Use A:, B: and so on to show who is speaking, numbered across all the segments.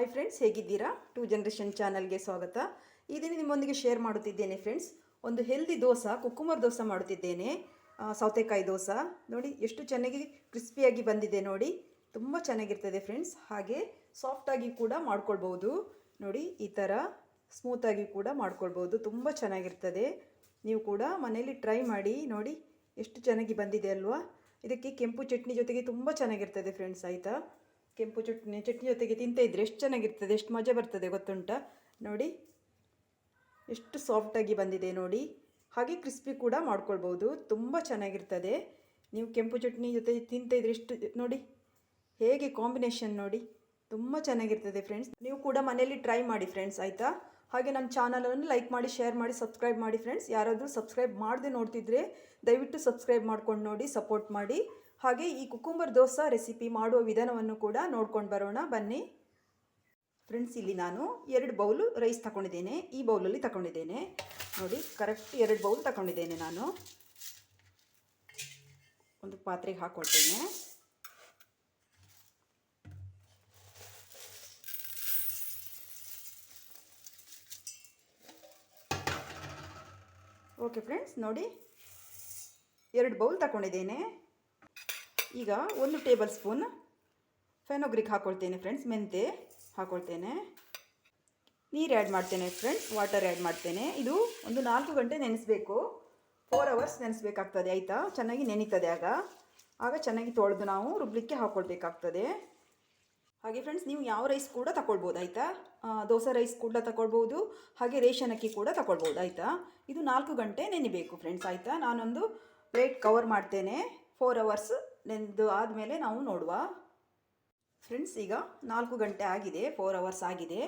A: Hi friends, ಹೇಗಿದ್ದೀರಾ? Two generation ಚಾನಲ್ಗೆ ಸ್ವಾಗತ. ಈ ದಿನ ನಿಮ್ಮೊಂದಿಗೆ ಶೇರ್ ಮಾಡುತ್ತಿದ್ದೇನೆ ಫ್ರೆಂಡ್ಸ್. ಒಂದು ಹೆಲ್ದಿ ದೋಸೆ, ಕುಕ್ಕುಂಬರ್ ದೋಸೆ ಮಾಡುತ್ತಿದ್ದೇನೆ. ಸೌತೆಕಾಯಿ ದೋಸೆ ನೋಡಿ ಎಷ್ಟು ಚೆನ್ನಾಗಿ ಕ್ರಿಸ್ಪಿಯಾಗಿ ಬಂದಿದೆ ನೋಡಿ. ತುಂಬ ಚೆನ್ನಾಗಿರ್ತದೆ ಫ್ರೆಂಡ್ಸ್. ಹಾಗೆ ಸಾಫ್ಟಾಗಿ ಕೂಡ ಮಾಡ್ಕೊಳ್ಬೋದು ನೋಡಿ. ಈ ಥರ ಸ್ಮೂತಾಗಿ ಕೂಡ ಮಾಡ್ಕೊಳ್ಬೋದು. ತುಂಬ ಚೆನ್ನಾಗಿರ್ತದೆ. ನೀವು ಕೂಡ ಮನೆಯಲ್ಲಿ ಟ್ರೈ ಮಾಡಿ ನೋಡಿ. ಎಷ್ಟು ಚೆನ್ನಾಗಿ ಬಂದಿದೆ ಅಲ್ವಾ? ಇದಕ್ಕೆ ಕೆಂಪು ಚಟ್ನಿ ಜೊತೆಗೆ ತುಂಬ ಚೆನ್ನಾಗಿರ್ತದೆ ಫ್ರೆಂಡ್ಸ್. ಆಯಿತಾ? ಕೆಂಪು ಚಟ್ನಿ ಜೊತೆಗೆ ತಿಂತ ಇದ್ದರೆ ಎಷ್ಟು ಚೆನ್ನಾಗಿರ್ತದೆ, ಎಷ್ಟು ಮಜಾ ಬರ್ತದೆ ಗೊತ್ತುಂಟ ನೋಡಿ. ಎಷ್ಟು ಸಾಫ್ಟಾಗಿ ಬಂದಿದೆ ನೋಡಿ. ಹಾಗೆ ಕ್ರಿಸ್ಪಿ ಕೂಡ ಮಾಡ್ಕೊಳ್ಬೋದು. ತುಂಬ ಚೆನ್ನಾಗಿರ್ತದೆ. ನೀವು ಕೆಂಪು ಚಟ್ನಿ ಜೊತೆ ತಿಂತ ಇದ್ರೆ ಎಷ್ಟು ನೋಡಿ, ಹೇಗೆ ಕಾಂಬಿನೇಷನ್ ನೋಡಿ. ತುಂಬ ಚೆನ್ನಾಗಿರ್ತದೆ ಫ್ರೆಂಡ್ಸ್. ನೀವು ಕೂಡ ಮನೆಯಲ್ಲಿ ಟ್ರೈ ಮಾಡಿ ಫ್ರೆಂಡ್ಸ್. ಆಯಿತಾ? ಹಾಗೆ ನನ್ನ ಚಾನಲನ್ನು ಲೈಕ್ ಮಾಡಿ, ಶೇರ್ ಮಾಡಿ, ಸಬ್ಸ್ಕ್ರೈಬ್ ಮಾಡಿ ಫ್ರೆಂಡ್ಸ್. ಯಾರಾದರೂ ಸಬ್ಸ್ಕ್ರೈಬ್ ಮಾಡದೆ ನೋಡ್ತಿದ್ರೆ ದಯವಿಟ್ಟು ಸಬ್ಸ್ಕ್ರೈಬ್ ಮಾಡ್ಕೊಂಡು ನೋಡಿ, ಸಪೋರ್ಟ್ ಮಾಡಿ. ಹಾಗೆ ಈ ಕುಕ್ಕುಂಬರ್ ದೋಸೆ ರೆಸಿಪಿ ಮಾಡುವ ವಿಧಾನವನ್ನು ಕೂಡ ನೋಡ್ಕೊಂಡು ಬರೋಣ ಬನ್ನಿ ಫ್ರೆಂಡ್ಸ್. ಇಲ್ಲಿ ನಾನು 2 ಬೌಲು ರೈಸ್ ತಗೊಂಡಿದ್ದೇನೆ. ಈ ಬೌಲಲ್ಲಿ ತಗೊಂಡಿದ್ದೇನೆ ನೋಡಿ. ಕರೆಕ್ಟ್ 2 ಬೌಲ್ ತಗೊಂಡಿದ್ದೇನೆ ನಾನು. ಒಂದು ಪಾತ್ರೆಗೆ ಹಾಕ್ಕೊಳ್ತೇನೆ. ಓಕೆ ಫ್ರೆಂಡ್ಸ್, ನೋಡಿ 2 ಬೌಲ್ ತಗೊಂಡಿದ್ದೇನೆ. ಈಗ 1 ಟೇಬಲ್ ಸ್ಪೂನ್ ಫೆನೋಗ್ರಿಕ್ ಹಾಕ್ಕೊಳ್ತೇನೆ ಫ್ರೆಂಡ್ಸ್. ಮೆಂತೆ ಹಾಕ್ಕೊಳ್ತೇನೆ. ನೀರು ಆ್ಯಡ್ ಮಾಡ್ತೇನೆ ಫ್ರೆಂಡ್ಸ್. ವಾಟರ್ ಆ್ಯಡ್ ಮಾಡ್ತೇನೆ. ಇದು ಒಂದು 4 ಗಂಟೆ ನೆನೆಸಬೇಕು. 4 ಅವರ್ಸ್ ನೆನೆಸಬೇಕಾಗ್ತದೆ. ಆಯಿತಾ? ಚೆನ್ನಾಗಿ ನೆನೀತದೆ. ಆಗ ಚೆನ್ನಾಗಿ ತೊಳೆದು ನಾವು ರುಬ್ಲಿಕ್ಕೆ ಹಾಕ್ಕೊಳ್ಬೇಕಾಗ್ತದೆ. ಹಾಗೆ ಫ್ರೆಂಡ್ಸ್, ನೀವು ಯಾವ ರೈಸ್ ಕೂಡ ತಗೊಳ್ಬೋದು. ಆಯಿತಾ? ದೋಸೆ ರೈಸ್ ಕೂಡ ತಗೊಳ್ಬೋದು. ಹಾಗೆ ರೇಷನ್ ಅಕ್ಕಿ ಕೂಡ ತಗೊಳ್ಬೋದು. ಆಯಿತಾ? ಇದು 4 ಗಂಟೆ ನೆನಿಬೇಕು ಫ್ರೆಂಡ್ಸ್. ಆಯಿತಾ? ನಾನೊಂದು ಪ್ಲೇಟ್ ಕವರ್ ಮಾಡ್ತೇನೆ. 4 ಅವರ್ಸ್ ನೆನೆದು ಆದಮೇಲೆ ನಾವು ನೋಡುವ ಫ್ರೆಂಡ್ಸ್. ಈಗ 4 ಗಂಟೆ ಆಗಿದೆ, 4 ಅವರ್ಸ್ ಆಗಿದೆ.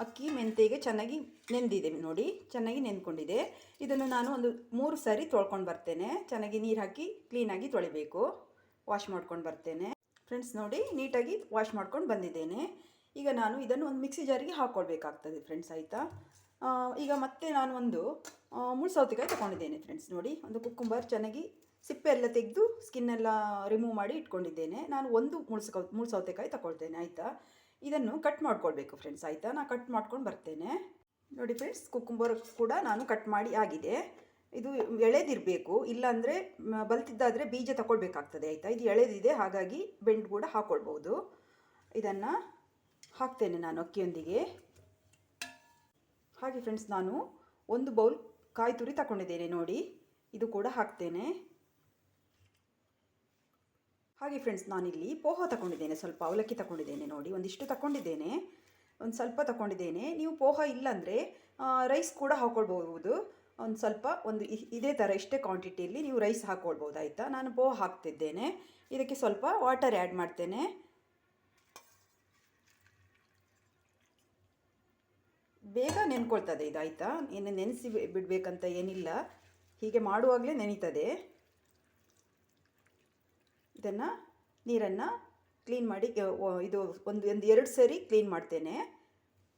A: ಅಕ್ಕಿ ಮೆಂತೆಗೆ ಚೆನ್ನಾಗಿ ನೆಂದಿದೆ ನೋಡಿ, ಚೆನ್ನಾಗಿ ನೆಂದ್ಕೊಂಡಿದೆ. ಇದನ್ನು ನಾನು ಒಂದು 3 ಸಾರಿ ತೊಳ್ಕೊಂಡು ಬರ್ತೇನೆ. ಚೆನ್ನಾಗಿ ನೀರು ಹಾಕಿ ಕ್ಲೀನಾಗಿ ತೊಳಿಬೇಕು. ವಾಶ್ ಮಾಡ್ಕೊಂಡು ಬರ್ತೇನೆ ಫ್ರೆಂಡ್ಸ್. ನೋಡಿ, ನೀಟಾಗಿ ವಾಶ್ ಮಾಡ್ಕೊಂಡು ಬಂದಿದ್ದೇನೆ. ಈಗ ನಾನು ಇದನ್ನು ಒಂದು ಮಿಕ್ಸಿ ಜಾರಿಗೆ ಹಾಕ್ಕೊಳ್ಬೇಕಾಗ್ತದೆ ಫ್ರೆಂಡ್ಸ್. ಆಯಿತಾ? ಈಗ ಮತ್ತೆ ನಾನು ಒಂದು ಮುಳ್ಳು ಸೌತೆಕಾಯಿ ತಗೊಂಡಿದ್ದೇನೆ ಫ್ರೆಂಡ್ಸ್. ನೋಡಿ, ಒಂದು ಕುಕ್ಕುಂಬರ್ ಚೆನ್ನಾಗಿ ಸಿಪ್ಪೆ ಎಲ್ಲ ತೆಗೆದು ಸ್ಕಿನ್ನೆಲ್ಲ ರಿಮೂವ್ ಮಾಡಿ ಇಟ್ಕೊಂಡಿದ್ದೇನೆ. ನಾನು ಒಂದು ಮುಳ್ಳು ಸೌತೆಕಾಯಿ ತಗೊಳ್ತೇನೆ. ಆಯಿತಾ? ಇದನ್ನು ಕಟ್ ಮಾಡ್ಕೊಳ್ಬೇಕು ಫ್ರೆಂಡ್ಸ್. ಆಯಿತಾ? ನಾನು ಕಟ್ ಮಾಡ್ಕೊಂಡು ಬರ್ತೇನೆ ನೋಡಿ ಫ್ರೆಂಡ್ಸ್. ಕುಕ್ಕುಂಬರ್ ಕೂಡ ನಾನು ಕಟ್ ಮಾಡಿ ಆಗಿದೆ. ಇದು ಎಳೆದಿರಬೇಕು, ಇಲ್ಲಾಂದರೆ ಬಲ್ತಿದ್ದಾದರೆ ಬೀಜ ತಗೊಳ್ಬೇಕಾಗ್ತದೆ. ಆಯಿತಾ? ಇದು ಎಳೆದಿದೆ, ಹಾಗಾಗಿ ಬೆಂಡ್ ಕೂಡ ಹಾಕ್ಕೊಳ್ಬೋದು. ಇದನ್ನು ಹಾಕ್ತೇನೆ ನಾನು ಅಕ್ಕಿಯೊಂದಿಗೆ. ಹಾಗೆ ಫ್ರೆಂಡ್ಸ್, ನಾನು 1 ಬೌಲ್ ಕಾಯಿ ತುರಿ ತಗೊಂಡಿದ್ದೇನೆ ನೋಡಿ. ಇದು ಕೂಡ ಹಾಕ್ತೇನೆ. ಹಾಗೆ ಫ್ರೆಂಡ್ಸ್, ನಾನಿಲ್ಲಿ ಪೋಹ ತಗೊಂಡಿದ್ದೇನೆ. ಸ್ವಲ್ಪ ಅವಲಕ್ಕಿ ತಗೊಂಡಿದ್ದೇನೆ ನೋಡಿ. ಒಂದಿಷ್ಟು ತಗೊಂಡಿದ್ದೇನೆ, ಒಂದು ಸ್ವಲ್ಪ ತಗೊಂಡಿದ್ದೇನೆ. ನೀವು ಪೋಹ ಇಲ್ಲಾಂದರೆ ರೈಸ್ ಕೂಡ ಹಾಕ್ಕೊಳ್ಬೋದು. ಒಂದು ಸ್ವಲ್ಪ ಇದೇ ಥರ ಇಷ್ಟೇ ಕ್ವಾಂಟಿಟಿಯಲ್ಲಿ ನೀವು ರೈಸ್ ಹಾಕ್ಕೊಳ್ಬೋದು. ಆಯಿತಾ? ನಾನು ಪೋಹ ಹಾಕ್ತಿದ್ದೇನೆ. ಇದಕ್ಕೆ ಸ್ವಲ್ಪ ವಾಟರ್ ಆ್ಯಡ್ ಮಾಡ್ತೇನೆ. ಬೇಗ ನೆನ್ಕೊಳ್ತದೆ ಇದು. ಆಯಿತಾ? ಏನು ನೆನೆಸಿ ಬಿಡಬೇಕಂತ ಏನಿಲ್ಲ, ಹೀಗೆ ಮಾಡುವಾಗಲೇ ನೆನೀತದೆ. ಇದನ್ನು ನೀರನ್ನು ಕ್ಲೀನ್ ಮಾಡಿ ಇದು ಒಂದು 2 ಸರಿ ಕ್ಲೀನ್ ಮಾಡ್ತೇನೆ.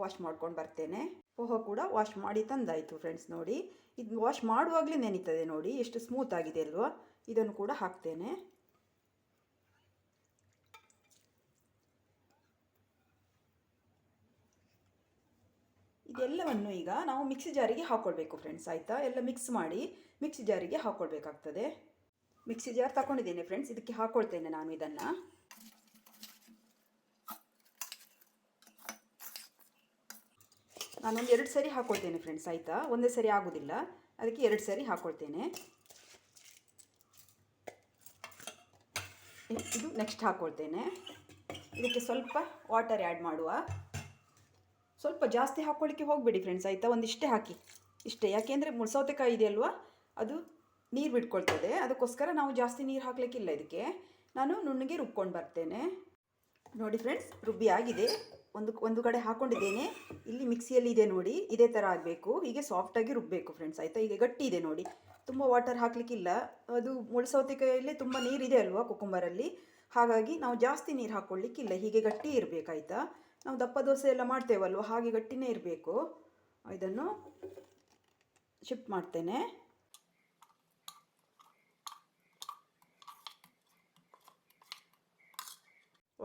A: ವಾಶ್ ಮಾಡ್ಕೊಂಡು ಬರ್ತೇನೆ. ಪೋಹ ಕೂಡ ವಾಶ್ ಮಾಡಿ ತಂದಾಯಿತು ಫ್ರೆಂಡ್ಸ್. ನೋಡಿ, ಇದು ವಾಶ್ ಮಾಡುವಾಗಲೇ ನೆನೀತದೆ ನೋಡಿ. ಎಷ್ಟು ಸ್ಮೂತ್ ಆಗಿದೆ ಅಲ್ವಾ? ಇದನ್ನು ಕೂಡ ಹಾಕ್ತೇನೆ. ಇದೆಲ್ಲವನ್ನು ಈಗ ನಾವು ಮಿಕ್ಸಿ ಜಾರಿಗೆ ಹಾಕ್ಕೊಳ್ಬೇಕು ಫ್ರೆಂಡ್ಸ್. ಆಯಿತಾ? ಎಲ್ಲ ಮಿಕ್ಸ್ ಮಾಡಿ ಮಿಕ್ಸಿ ಜಾರಿಗೆ ಹಾಕ್ಕೊಳ್ಬೇಕಾಗ್ತದೆ. ಮಿಕ್ಸಿ ಜಾರ್ ತಗೊಂಡಿದ್ದೇನೆ ಫ್ರೆಂಡ್ಸ್. ಇದಕ್ಕೆ ಹಾಕ್ಕೊಳ್ತೇನೆ ನಾನು ಇದನ್ನು. ನಾನೊಂದು 2 ಸರಿ ಹಾಕ್ಕೊಳ್ತೇನೆ ಫ್ರೆಂಡ್ಸ್. ಆಯಿತಾ? ಒಂದೇ ಸರಿ ಆಗೋದಿಲ್ಲ, ಅದಕ್ಕೆ 2 ಸರಿ ಹಾಕ್ಕೊಳ್ತೇನೆ. ಇದು ನೆಕ್ಸ್ಟ್ ಹಾಕ್ಕೊಳ್ತೇನೆ. ಇದಕ್ಕೆ ಸ್ವಲ್ಪ ವಾಟರ್ ಆ್ಯಡ್ ಮಾಡುವ. ಸ್ವಲ್ಪ ಜಾಸ್ತಿ ಹಾಕ್ಕೊಳ್ಳಿಕ್ಕೆ ಹೋಗಬೇಡಿ ಫ್ರೆಂಡ್ಸ್. ಆಯಿತಾ? ಒಂದಿಷ್ಟೇ ಹಾಕಿ, ಇಷ್ಟೇ. ಯಾಕೆಂದರೆ ಮುಳ್ಳು ಸೌತೆಕಾಯಿ ಇದೆಯಲ್ವಾ, ಅದು ನೀರು ಬಿಟ್ಕೊಳ್ತದೆ. ಅದಕ್ಕೋಸ್ಕರ ನಾವು ಜಾಸ್ತಿ ನೀರು ಹಾಕಲಿಕ್ಕಿಲ್ಲ. ಇದಕ್ಕೆ ನಾನು ನುಣ್ಣಗೆ ರುಬ್ಕೊಂಡು ಬರ್ತೇನೆ ನೋಡಿ ಫ್ರೆಂಡ್ಸ್. ರುಬ್ಬಿ ಆಗಿದೆ. ಒಂದು ಕಡೆ ಹಾಕ್ಕೊಂಡಿದ್ದೇನೆ. ಇಲ್ಲಿ ಮಿಕ್ಸಿಯಲ್ಲಿ ಇದೆ ನೋಡಿ, ಇದೇ ಥರ ಆಗಬೇಕು. ಹೀಗೆ ಸಾಫ್ಟಾಗಿ ರುಬ್ಬಬೇಕು ಫ್ರೆಂಡ್ಸ್. ಆಯಿತಾ? ಈಗ ಗಟ್ಟಿ ಇದೆ ನೋಡಿ, ತುಂಬ ವಾಟರ್ ಹಾಕಲಿಕ್ಕಿಲ್ಲ. ಅದು ಮುಳ್ಳು ಸೌತೆಕಾಯಲ್ಲಿ ತುಂಬ ನೀರಿದೆ ಅಲ್ವಾ ಕುಕ್ಕುಂಬರಲ್ಲಿ, ಹಾಗಾಗಿ ನಾವು ಜಾಸ್ತಿ ನೀರು ಹಾಕ್ಕೊಳ್ಳಿಕ್ಕಿಲ್ಲ. ಹೀಗೆ ಗಟ್ಟಿ ಇರಬೇಕಾಯ್ತಾ? ನಾವು ದಪ್ಪ ದೋಸೆ ಎಲ್ಲ ಮಾಡ್ತೇವಲ್ವ, ಹಾಗೆ ಗಟ್ಟಿನೇ ಇರಬೇಕು. ಇದನ್ನು ಶಿಫ್ಟ್ ಮಾಡ್ತೇನೆ.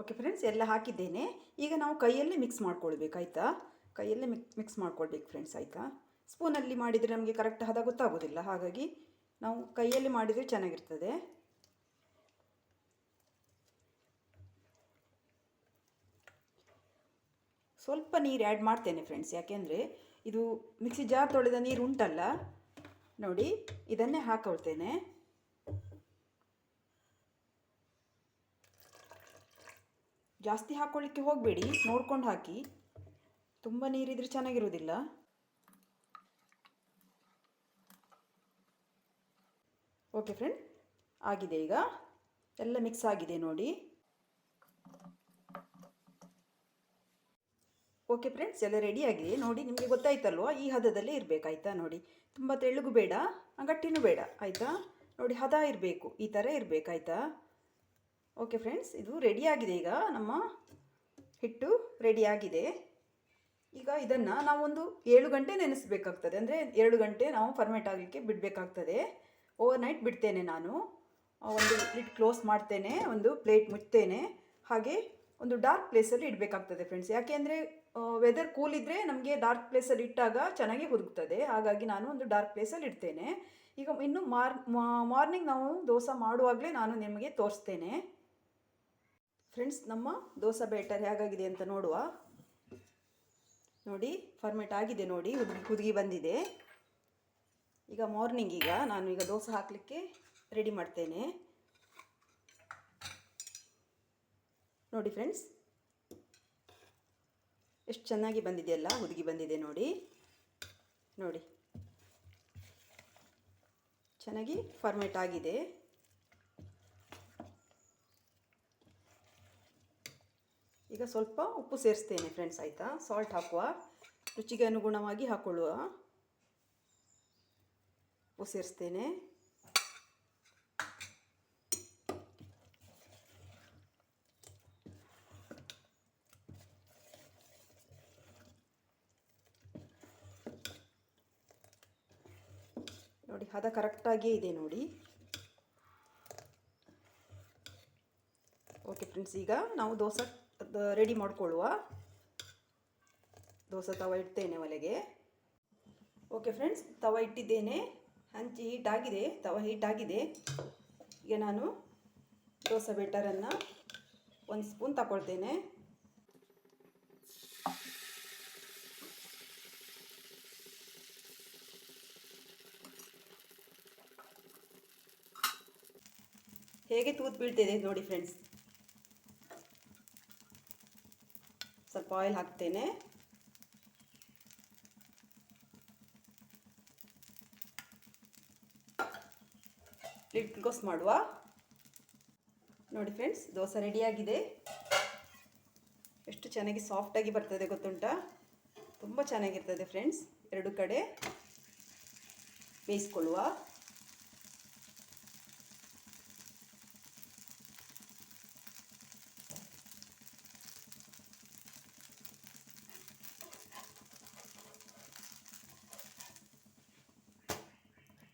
A: ಓಕೆ ಫ್ರೆಂಡ್ಸ್, ಎಲ್ಲ ಹಾಕಿದ್ದೇನೆ. ಈಗ ನಾವು ಕೈಯಲ್ಲೇ ಮಿಕ್ಸ್ ಮಾಡ್ಕೊಳ್ಬೇಕು, ಆಯಿತಾ? ಕೈಯಲ್ಲೇ ಮಿಕ್ಸ್ ಮಾಡ್ಕೊಳ್ಬೇಕು ಫ್ರೆಂಡ್ಸ್, ಆಯಿತಾ? ಸ್ಪೂನಲ್ಲಿ ಮಾಡಿದರೆ ನಮಗೆ ಕರೆಕ್ಟ್ ಹದ ಗೊತ್ತಾಗೋದಿಲ್ಲ, ಹಾಗಾಗಿ ನಾವು ಕೈಯಲ್ಲಿ ಮಾಡಿದರೆ ಚೆನ್ನಾಗಿರ್ತದೆ. ಸ್ವಲ್ಪ ನೀರು ಆ್ಯಡ್ ಮಾಡ್ತೇನೆ ಫ್ರೆಂಡ್ಸ್, ಯಾಕೆಂದರೆ ಇದು ಮಿಕ್ಸಿ ಜಾರ್ ತೊಳೆದ ನೀರು ಉಂಟಲ್ಲ ನೋಡಿ, ಇದನ್ನೇ ಹಾಕೊಳ್ತೇನೆ. ಜಾಸ್ತಿ ಹಾಕ್ಕೊಳ್ಳಿಕ್ಕೆ ಹೋಗಬೇಡಿ, ನೋಡ್ಕೊಂಡು ಹಾಕಿ. ತುಂಬ ನೀರಿದ್ರೆ ಚೆನ್ನಾಗಿರೋದಿಲ್ಲ. ಓಕೆ ಫ್ರೆಂಡ್, ಆಗಿದೆ. ಈಗ ಎಲ್ಲ ಮಿಕ್ಸ್ ಆಗಿದೆ ನೋಡಿ. ಓಕೆ ಫ್ರೆಂಡ್ಸ್, ಎಲ್ಲ ರೆಡಿ ಆಗಿದೆ ನೋಡಿ. ನಿಮಗೆ ಗೊತ್ತಾಯ್ತಲ್ವ, ಈ ಹದದಲ್ಲೇ ಇರಬೇಕಾಯ್ತಾ? ನೋಡಿ, ತುಂಬ ತೆಳ್ಳಗೂ ಬೇಡ, ಗಟ್ಟಿನೂ ಬೇಡ, ಆಯಿತಾ? ನೋಡಿ, ಹದ ಇರಬೇಕು, ಈ ಥರ ಇರಬೇಕಾಯ್ತಾ? ಓಕೆ ಫ್ರೆಂಡ್ಸ್, ಇದು ರೆಡಿಯಾಗಿದೆ. ಈಗ ನಮ್ಮ ಹಿಟ್ಟು ರೆಡಿಯಾಗಿದೆ. ಈಗ ಇದನ್ನು ನಾವೊಂದು 7 ಗಂಟೆ ನೆನೆಸಬೇಕಾಗ್ತದೆ. ಅಂದರೆ 2 ಗಂಟೆ ನಾವು ಫರ್ಮೆಂಟ್ ಆಗಲಿಕ್ಕೆ ಬಿಡಬೇಕಾಗ್ತದೆ. ಓವರ್ ನೈಟ್ ಬಿಡ್ತೇನೆ ನಾನು. ಒಂದು ಲಿಡ್ ಕ್ಲೋಸ್ ಮಾಡ್ತೇನೆ, ಒಂದು ಪ್ಲೇಟ್ ಮುಚ್ತೇನೆ, ಹಾಗೆ ಒಂದು ಡಾರ್ಕ್ ಪ್ಲೇಸಲ್ಲಿ ಇಡಬೇಕಾಗ್ತದೆ ಫ್ರೆಂಡ್ಸ್. ಯಾಕೆಂದರೆ ವೆದರ್ ಕೂಲ್ ಇದ್ದರೆ ನಮಗೆ ಡಾರ್ಕ್ ಪ್ಲೇಸಲ್ಲಿ ಇಟ್ಟಾಗ ಚೆನ್ನಾಗಿ ಹುದುಗ್ತದೆ. ಹಾಗಾಗಿ ನಾನು ಒಂದು ಡಾರ್ಕ್ ಪ್ಲೇಸಲ್ಲಿ ಇಡ್ತೇನೆ. ಈಗ ಇನ್ನು ಮಾರ್ನಿಂಗ್ ನಾವು ದೋಸೆ ಮಾಡುವಾಗಲೇ ನಾನು ನಿಮಗೆ ತೋರಿಸ್ತೇನೆ ಫ್ರೆಂಡ್ಸ್. ನಮ್ಮ ದೋಸೆ ಬ್ಯಾಟರ್ ಹೇಗಾಗಿದೆ ಅಂತ ನೋಡುವ. ನೋಡಿ, ಫರ್ಮೆಂಟ್ ಆಗಿದೆ ನೋಡಿ, ಹುದುಗಿ ಬಂದಿದೆ. ಈಗ ಮಾರ್ನಿಂಗ್ ನಾನು ಈಗ ದೋಸೆ ಹಾಕಲಿಕ್ಕೆ ರೆಡಿ ಮಾಡ್ತೇನೆ. ನೋಡಿ ಫ್ರೆಂಡ್ಸ್, ಎಷ್ಟು ಚೆನ್ನಾಗಿ ಬಂದಿದೆಯಲ್ಲ, ಹುದುಗಿ ಬಂದಿದೆ ನೋಡಿ. ನೋಡಿ, ಚೆನ್ನಾಗಿ ಫರ್ಮೆಂಟ್ ಆಗಿದೆ. ಈಗ ಸ್ವಲ್ಪ ಉಪ್ಪು ಸೇರಿಸ್ತೇನೆ ಫ್ರೆಂಡ್ಸ್, ಆಯಿತಾ? ಸಾಲ್ಟ್ ಹಾಕುವ, ರುಚಿಗೆ ಅನುಗುಣವಾಗಿ ಹಾಕೊಳ್ಳುವ. ಉಪ್ಪು ಸೇರಿಸ್ತೇನೆ. ನೋಡಿ, ಹದ ಕರೆಕ್ಟಾಗಿಯೇ ಇದೆ ನೋಡಿ. ಓಕೆ ಫ್ರೆಂಡ್ಸ್, ಈಗ ನಾವು ದೋಸೆ ರೆಡಿ ಮಾಡ್ಕೊಳ್ಳುವ. ದೋಸೆ ತವ ಇಡ್ತೇನೆ ಒಲೆಗೆ. ಓಕೆ ಫ್ರೆಂಡ್ಸ್, ತವ ಇಟ್ಟಿದ್ದೇನೆ. ಹಂಚಿ ಹೀಟಾಗಿದೆ, ತವ ಹೀಟಾಗಿದೆ. ಈಗ ನಾನು ದೋಸೆ ಬ್ಯಾಟರನ್ನು 1 ಸ್ಪೂನ್ ತಗೊಳ್ತೇನೆ. ಹೇಗೆ ತೂತು ಬೀಳ್ತಿದೆ ನೋಡಿ ಫ್ರೆಂಡ್ಸ್. ಸ್ವಲ್ಪ ಆಯಿಲ್ ಹಾಕ್ತೇನೆ. ಲಿಡ್ ಕ್ಲೋಸ್ ಮಾಡುವ. ನೋಡಿ ಫ್ರೆಂಡ್ಸ್, ದೋಸೆ ರೆಡಿಯಾಗಿದೆ. ಎಷ್ಟು ಚೆನ್ನಾಗಿ ಸಾಫ್ಟಾಗಿ ಬರ್ತದೆ ಗೊತ್ತುಂಟಾ? ತುಂಬ ಚೆನ್ನಾಗಿರ್ತದೆ ಫ್ರೆಂಡ್ಸ್. 2 ಕಡೆ ಬೇಯಿಸ್ಕೊಳ್ಳುವ.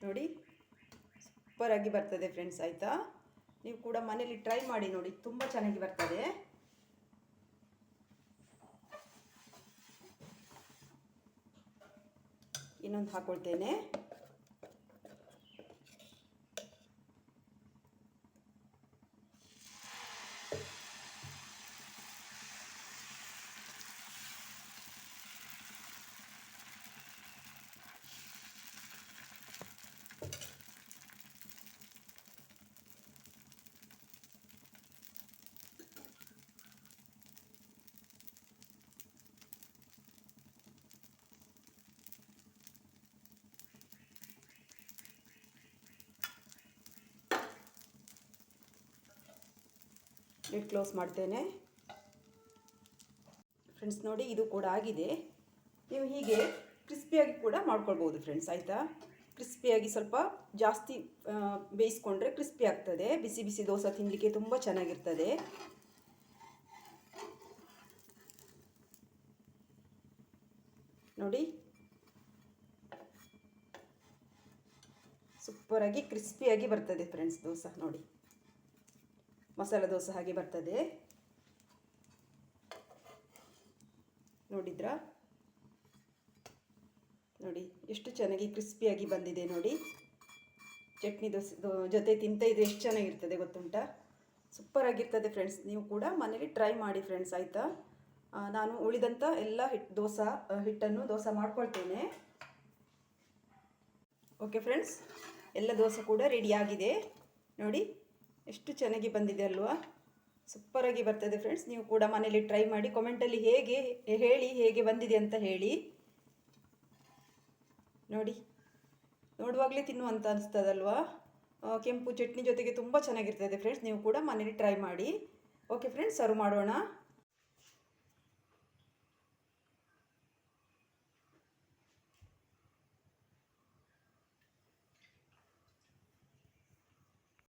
A: ನೋಡಿ, ಸೂಪರಾಗಿ ಬರ್ತದೆ ಫ್ರೆಂಡ್ಸ್, ಆಯಿತಾ? ನೀವು ಕೂಡ ಮನೇಲಿ ಟ್ರೈ ಮಾಡಿ ನೋಡಿ, ತುಂಬ ಚೆನ್ನಾಗಿ ಬರ್ತದೆ. ಇನ್ನೊಂದು ಹಾಕೊಳ್ತೇನೆ. ಲಿಡ್ ಕ್ಲೋಸ್ ಮಾಡ್ತೇನೆ ಫ್ರೆಂಡ್ಸ್. ನೋಡಿ, ಇದು ಕೂಡ ಆಗಿದೆ. ನೀವು ಹೀಗೆ ಕ್ರಿಸ್ಪಿಯಾಗಿ ಕೂಡ ಮಾಡ್ಕೊಳ್ಬೋದು ಫ್ರೆಂಡ್ಸ್, ಆಯಿತಾ? ಕ್ರಿಸ್ಪಿಯಾಗಿ ಸ್ವಲ್ಪ ಜಾಸ್ತಿ ಬೇಯಿಸ್ಕೊಂಡ್ರೆ ಕ್ರಿಸ್ಪಿ ಆಗ್ತದೆ. ಬಿಸಿ ಬಿಸಿ ದೋಸೆ ತಿನ್ನಲಿಕ್ಕೆ ತುಂಬ ಚೆನ್ನಾಗಿರ್ತದೆ. ನೋಡಿ, ಸೂಪರಾಗಿ ಕ್ರಿಸ್ಪಿಯಾಗಿ ಬರ್ತದೆ ಫ್ರೆಂಡ್ಸ್ ದೋಸೆ. ನೋಡಿ, ಮಸಾಲೆ ದೋಸೆ ಹಾಗೆ ಬರ್ತದೆ. ನೋಡಿದ್ರಾ? ನೋಡಿ ಎಷ್ಟು ಚೆನ್ನಾಗಿ ಕ್ರಿಸ್ಪಿಯಾಗಿ ಬಂದಿದೆ ನೋಡಿ. ಚಟ್ನಿ ದೋಸೆ ಜೊತೆ ತಿಂತಾ ಇದ್ರೆ ಎಷ್ಟು ಚೆನ್ನಾಗಿರ್ತದೆ ಗೊತ್ತುಂಟಾ? ಸೂಪರ್ ಆಗಿರ್ತದೆ ಫ್ರೆಂಡ್ಸ್. ನೀವು ಕೂಡ ಮನೇಲಿ ಟ್ರೈ ಮಾಡಿ ಫ್ರೆಂಡ್ಸ್, ಆಯಿತಾ? ನಾನು ಉಳಿದಂಥ ಎಲ್ಲ ಹಿಟ್ಟನ್ನು ದೋಸೆ ಮಾಡ್ಕೊಳ್ತೇನೆ. ಓಕೆ ಫ್ರೆಂಡ್ಸ್, ಎಲ್ಲ ದೋಸೆ ಕೂಡ ರೆಡಿಯಾಗಿದೆ ನೋಡಿ. ಎಷ್ಟು ಚೆನ್ನಾಗಿ ಬಂದಿದೆ ಅಲ್ವಾ? ಸೂಪರಾಗಿ ಬರ್ತದೆ ಫ್ರೆಂಡ್ಸ್. ನೀವು ಕೂಡ ಮನೇಲಿ ಟ್ರೈ ಮಾಡಿ, ಕಾಮೆಂಟಲ್ಲಿ ಹೇಗೆ ಬಂದಿದೆ ಅಂತ ಹೇಳಿ. ನೋಡಿ, ನೋಡುವಾಗಲೇ ತಿನ್ನುವಂತ ಅನಿಸ್ತದಲ್ವಾ? ಕೆಂಪು ಚಟ್ನಿ ಜೊತೆಗೆ ತುಂಬ ಚೆನ್ನಾಗಿರ್ತದೆ ಫ್ರೆಂಡ್ಸ್. ನೀವು ಕೂಡ ಮನೇಲಿ ಟ್ರೈ ಮಾಡಿ. ಓಕೆ ಫ್ರೆಂಡ್ಸ್, ಸರ್ವ್ ಮಾಡೋಣ.